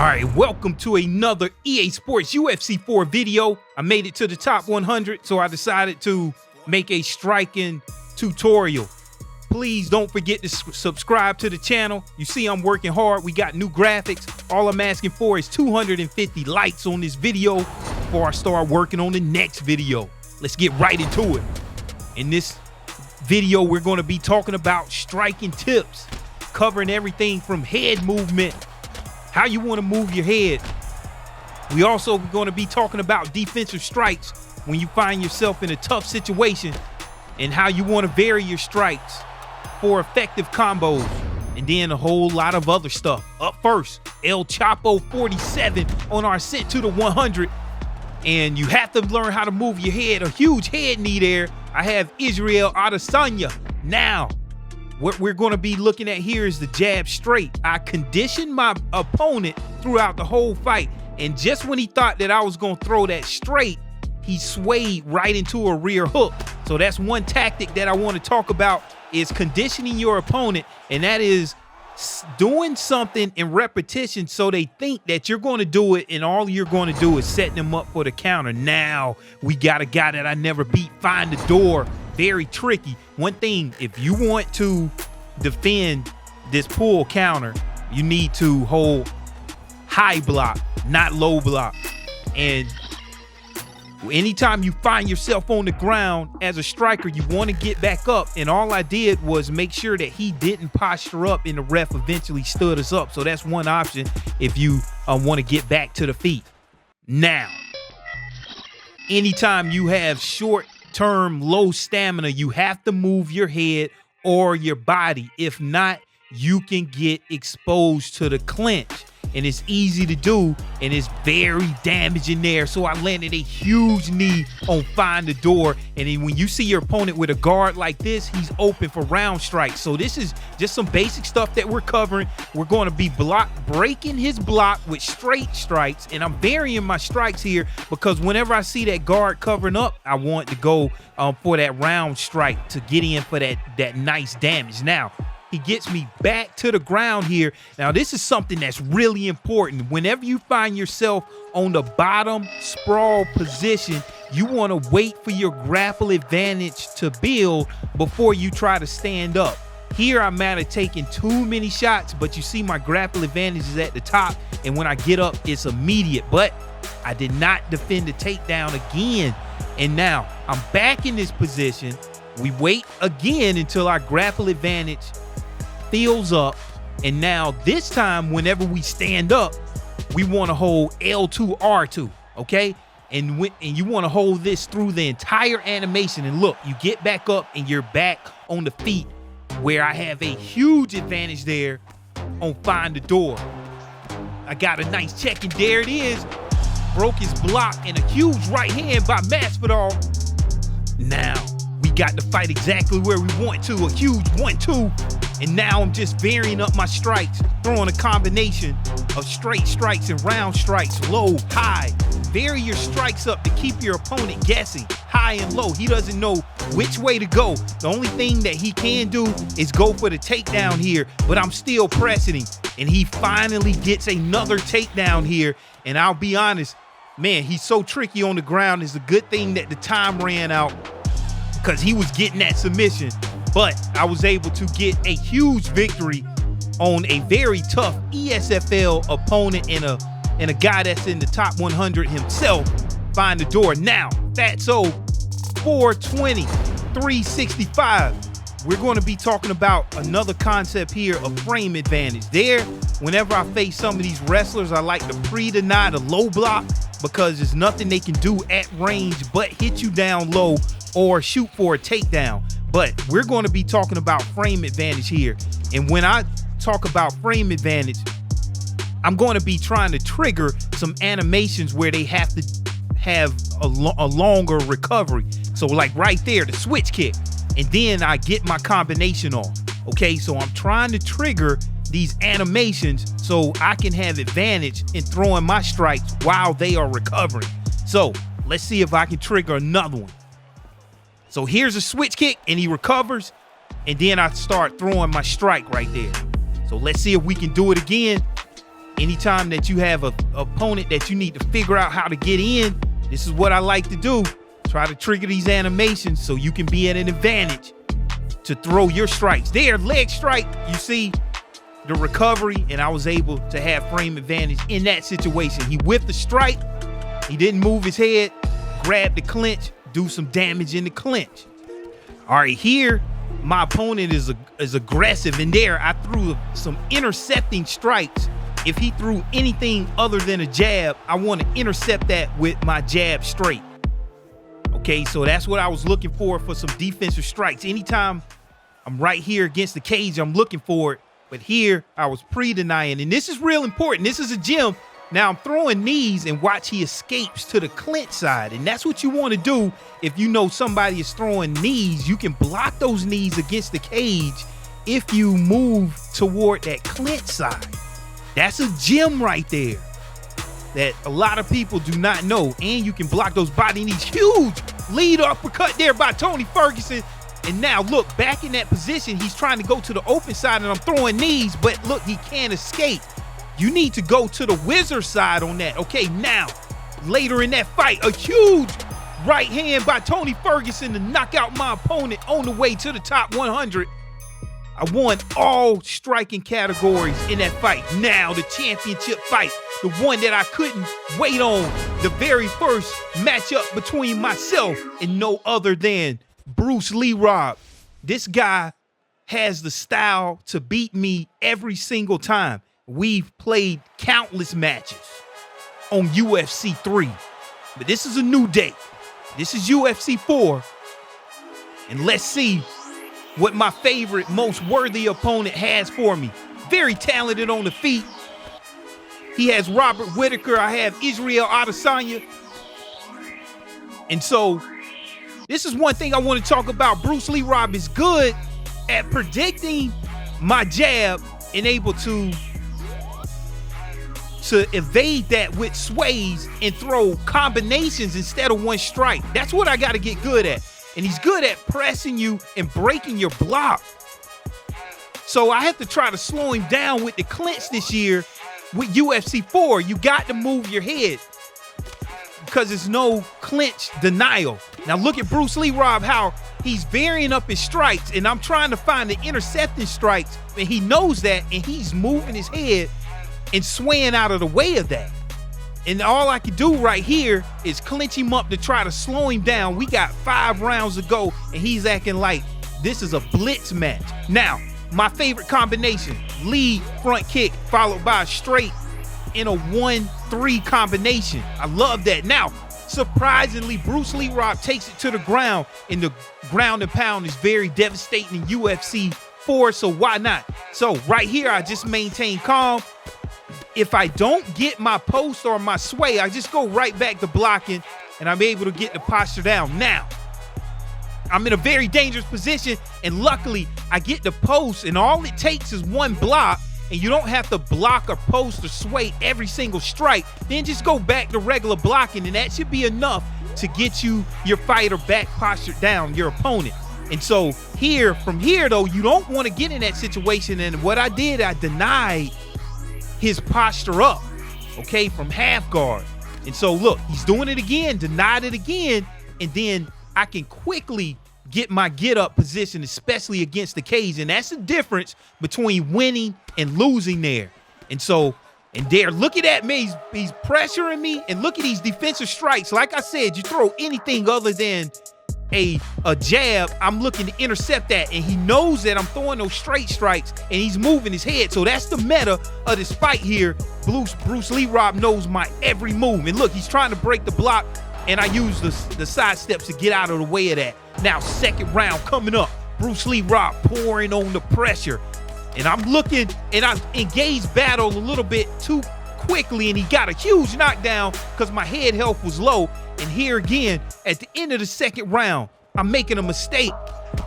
All right, welcome to another EA Sports UFC 4 video. I made it to the top 100, so I decided to make a striking tutorial. Please don't forget to subscribe to the channel. You see I'm working hard. We got new graphics. All I'm asking for is 250 likes on this video before I start working on the next video. Let's get right into it. In this video, we're going to be talking about striking tips, covering everything from head movement, how you want to move your head. We also going to be talking about defensive strikes when you find yourself in a tough situation and how you want to vary your strikes for effective combos, and then a whole lot of other stuff. Up first, El Chapo 47 on our ascent to the 100, and you have to learn how to move your head. A huge head knee there. I have Israel Adesanya. Now, what we're going to be looking at here is the jab straight. I conditioned my opponent throughout the whole fight, and just when he thought that I was going to throw that straight, he swayed right into a rear hook. So that's one tactic that I want to talk about, is conditioning your opponent, and that is doing something in repetition so they think that you're going to do it, and all you're going to do is setting them up for the counter. Now we got a guy that I never beat, Find the Door. Very tricky. One thing, if you want to defend this pull counter, you need to hold high block, not low block. And anytime you find yourself on the ground as a striker, you want to get back up. And all I did was make sure that he didn't posture up, and the ref eventually stood us up. So that's one option if you want to get back to the feet. Now, anytime you have short-term low stamina, you have to move your head or your body. If not, you can get exposed to the clinch. And it's easy to do, and it's very damaging there. So I landed a huge knee on Find the Door. And then when you see your opponent with a guard like this, he's open for round strikes. So this is just some basic stuff that we're covering. We're going to be breaking his block with straight strikes, and I'm varying my strikes here because whenever I see that guard covering up, I want to go for that round strike to get in for that nice damage. Now, he gets me back to the ground here. Now, this is something that's really important. Whenever you find yourself on the bottom sprawl position, you want to wait for your grapple advantage to build before you try to stand up. Here, I might have taken too many shots, but you see my grapple advantage is at the top, and when I get up, it's immediate. But I did not defend the takedown again. And now, I'm back in this position. We wait again until our grapple advantage fills up, and now this time whenever we stand up, we want to hold L2 R2, okay? And you want to hold this through the entire animation. And look, you get back up and you're back on the feet, where I have a huge advantage there on Find the Door. I got a nice check, and there it is. Broke his block, and a huge right hand by Masvidal. Now we got the fight exactly where we want to, a huge 1-2. And now I'm just varying up my strikes, throwing a combination of straight strikes and round strikes, low, high. Vary your strikes up to keep your opponent guessing, high and low. He doesn't know which way to go. The only thing that he can do is go for the takedown here, but I'm still pressing him. And he finally gets another takedown here. And I'll be honest, man, he's so tricky on the ground. It's a good thing that the time ran out, because he was getting that submission. But I was able to get a huge victory on a very tough ESFL opponent and a guy that's in the top 100 himself, Find the Door. Now, Fatso 420, 365. We're going to be talking about another concept here of frame advantage. There, whenever I face some of these wrestlers, I like to pre-deny the low block, because there's nothing they can do at range but hit you down low or shoot for a takedown. But we're going to be talking about frame advantage here. And when I talk about frame advantage, I'm going to be trying to trigger some animations where they have to have a longer recovery. So like right there, the switch kick, and then I get my combination off. Okay, so I'm trying to trigger these animations so I can have advantage in throwing my strikes while they are recovering. So let's see if I can trigger another one. So here's a switch kick, and he recovers, and then I start throwing my strike right there. So let's see if we can do it again. Anytime that you have an opponent that you need to figure out how to get in, this is what I like to do. Try to trigger these animations so you can be at an advantage to throw your strikes. There, leg strike, you see the recovery, and I was able to have frame advantage in that situation. He whipped the strike, he didn't move his head, grab the clinch, do some damage in the clinch. All right, here, my opponent is aggressive, and there I threw some intercepting strikes. If he threw anything other than a jab, I want to intercept that with my jab straight. Okay, so that's what I was looking for some defensive strikes. Anytime I'm right here against the cage, I'm looking for it. But here, I was pre-denying, and this is real important. This is a gym. Now I'm throwing knees, and watch, he escapes to the clinch side. And that's what you want to do. If you know somebody is throwing knees, you can block those knees against the cage if you move toward that clinch side. That's a gem right there that a lot of people do not know. And you can block those body knees. Huge lead uppercut there by Tony Ferguson. And now look, back in that position, he's trying to go to the open side, and I'm throwing knees, but look, he can't escape. You need to go to the wizard side on that. Okay, now, later in that fight, a huge right hand by Tony Ferguson to knock out my opponent on the way to the top 100. I won all striking categories in that fight. Now, the championship fight, the one that I couldn't wait on, the very first matchup between myself and no other than Bruce Lee Rob. This guy has the style to beat me every single time. We've played countless matches on UFC 3, but this is a new day. This is UFC 4, and let's see what my favorite, most worthy opponent has for me. Very talented on the feet. He has Robert Whitaker. I have Israel Adesanya. And so this is one thing I want to talk about. Bruce Lee Rob is good at predicting my jab and able to evade that with sways and throw combinations instead of one strike. That's what I got to get good at. And he's good at pressing you and breaking your block. So I have to try to slow him down with the clinch this year with UFC 4. You got to move your head because there's no clinch denial. Now look at Bruce Lee Rob, how he's varying up his strikes, and I'm trying to find the intercepting strikes, and he knows that, and he's moving his head and swaying out of the way of that. And all I can do right here is clinch him up to try to slow him down. We got 5 rounds to go, and he's acting like this is a blitz match. Now, my favorite combination, lead front kick followed by a straight in a 1-3 combination. I love that. Now, surprisingly, Bruce Lee Rob takes it to the ground, and the ground and pound is very devastating in UFC 4, so why not? So right here, I just maintain calm. If I don't get my post or my sway, I just go right back to blocking, and I'm able to get the posture down. Now, I'm in a very dangerous position, and luckily, I get the post, and all it takes is one block, and you don't have to block or post or sway every single strike. Then just go back to regular blocking, and that should be enough to get you your fighter back postured down, your opponent. And so here, from here though, you don't want to get in that situation, and what I did, I denied his posture up, okay, from half guard. And so look, he's doing it again, denied it again, and then I can quickly get my get up position, especially against the cage. And that's the difference between winning and losing there. And so, and there, look at that, man, he's pressuring me, and look at these defensive strikes. Like I said, you throw anything other than a jab, I'm looking to intercept that, and he knows that I'm throwing those straight strikes, and he's moving his head. So that's the meta of this fight here. Bruce Lee Rob knows my every move, and look, he's trying to break the block, and I use the side steps to get out of the way of that. Now, second round coming up. Bruce Lee Rob pouring on the pressure, and I'm looking, and I engaged battle a little bit too quickly, and he got a huge knockdown because my head health was low. And here again, at the end of the second round, I'm making a mistake,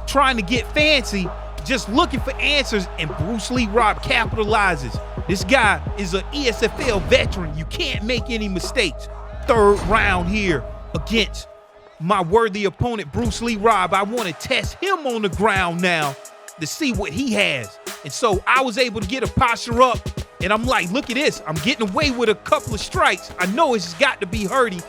trying to get fancy, just looking for answers, and Bruce Lee Rob capitalizes. This guy is an ESFL veteran. You can't make any mistakes. Third round here against my worthy opponent, Bruce Lee Rob. I want to test him on the ground now to see what he has. And so I was able to get a posture up, And I'm like, look at this. I'm getting away with a couple of strikes. I know it's got to be hurting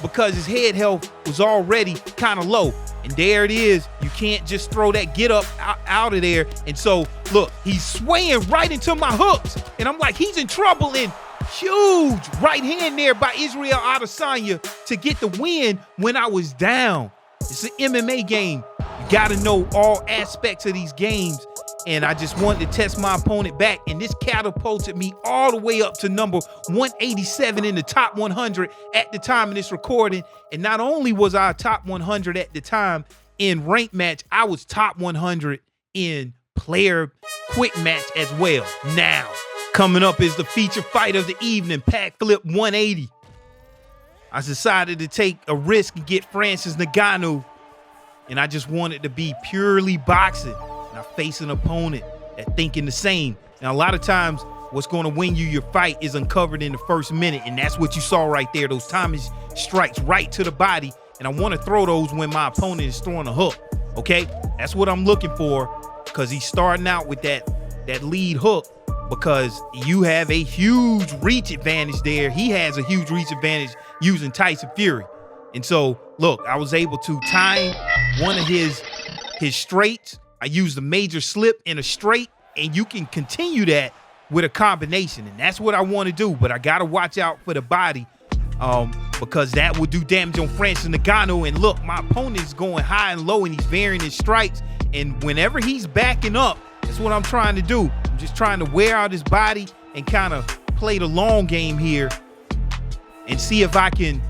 because his head health was already kind of low. And there it is. You can't just throw that get up out of there. And so, look, he's swaying right into my hooks. And I'm like, he's in trouble. And huge right hand there by Israel Adesanya to get the win when I was down. It's an MMA game. You got to know all aspects of these games. And I just wanted to test my opponent back. And this catapulted me all the way up to number 187 in the top 100 at the time of this recording. And not only was I top 100 at the time in ranked match, I was top 100 in player quick match as well. Now, coming up is the feature fight of the evening, Pack Flip 180. I decided to take a risk and get Francis Ngannou. And I just wanted to be purely boxing. And I face an opponent that thinking the same. And a lot of times, what's going to win you your fight is uncovered in the first minute. And that's what you saw right there. Those timing strikes right to the body. And I want to throw those when my opponent is throwing a hook. Okay? That's what I'm looking for, because he's starting out with that lead hook, because you have a huge reach advantage there. He has a huge reach advantage using Tyson Fury. And so, look, I was able to time one of his straights. I used a major slip in a straight, and you can continue that with a combination. And that's what I want to do. But I got to watch out for the body because that will do damage on Francis Ngannou. And look, my opponent is going high and low, and he's varying his strikes. And whenever he's backing up, that's what I'm trying to do. I'm just trying to wear out his body and kind of play the long game here and see if I can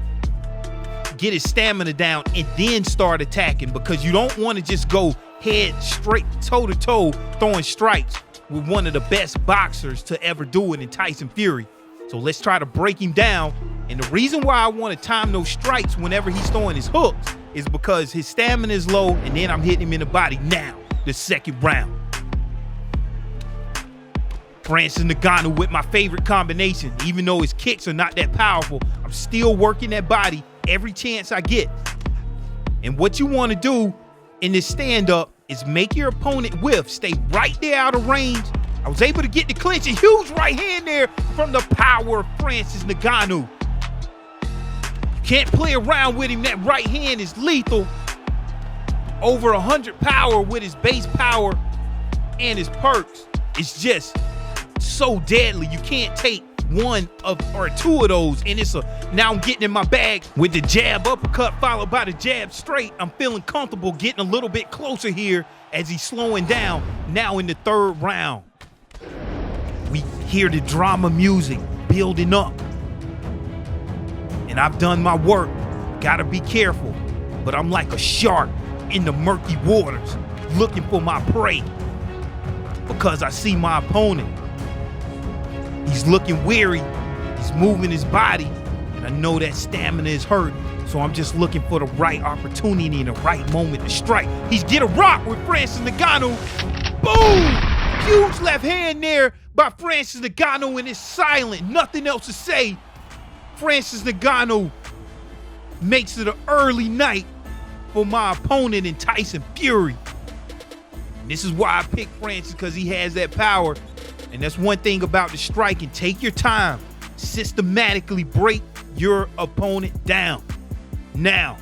get his stamina down and then start attacking, because you don't want to just go head straight toe-to-toe throwing strikes with one of the best boxers to ever do it in Tyson Fury. So let's try to break him down. And the reason why I want to time those strikes whenever he's throwing his hooks is because his stamina is low, and then I'm hitting him in the body. Now, the second round. Francis Ngannou with my favorite combination. Even though his kicks are not that powerful, I'm still working that body every chance I get. And what you want to do in this stand-up is make your opponent whiff. Stay right there out of range. I was able to get the clinch. A huge right hand there from the power of Francis Ngannou. You can't play around with him. That right hand is lethal. Over 100 power with his base power and his perks. It's just so deadly. You can't take one of or two of those, and now I'm getting in my bag with the jab uppercut followed by the jab straight. I'm feeling comfortable getting a little bit closer here as he's slowing down. Now in the third round, we hear the drama music building up, and I've done my work. Gotta be careful, but I'm like a shark in the murky waters looking for my prey, because I see my opponent. He's looking weary, he's moving his body, and I know that stamina is hurt. So I'm just looking for the right opportunity and the right moment to strike. He's getting rocked with Francis Ngannou. Boom! Huge left hand there by Francis Ngannou, and it's silent. Nothing else to say. Francis Ngannou makes it an early night for my opponent in Tyson Fury. And this is why I picked Francis, because he has that power. And that's one thing about the striking. Take your time. Systematically break your opponent down. Now,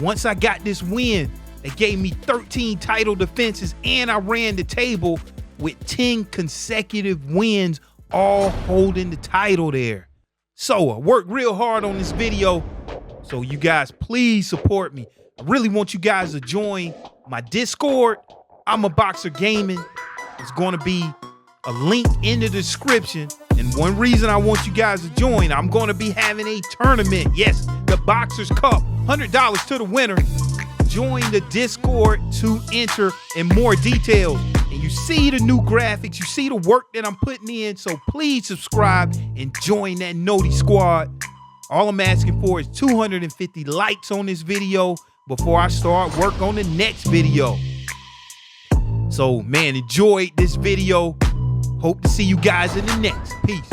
once I got this win, they gave me 13 title defenses, and I ran the table with 10 consecutive wins, all holding the title there. So I worked real hard on this video. So you guys, please support me. I really want you guys to join my Discord. IMUHBOXER Gaming. It's going to be a link in the description. And one reason I want you guys to join, I'm going to be having a tournament. Yes, the Boxers Cup, $100 to the winner. Join the Discord to enter in more details. And you see the new graphics, you see the work that I'm putting in. So please subscribe and join that Noti squad. All I'm asking for is 250 likes on this video before I start work on the next video. So man, enjoyed this video. Hope to see you guys in the next. Peace.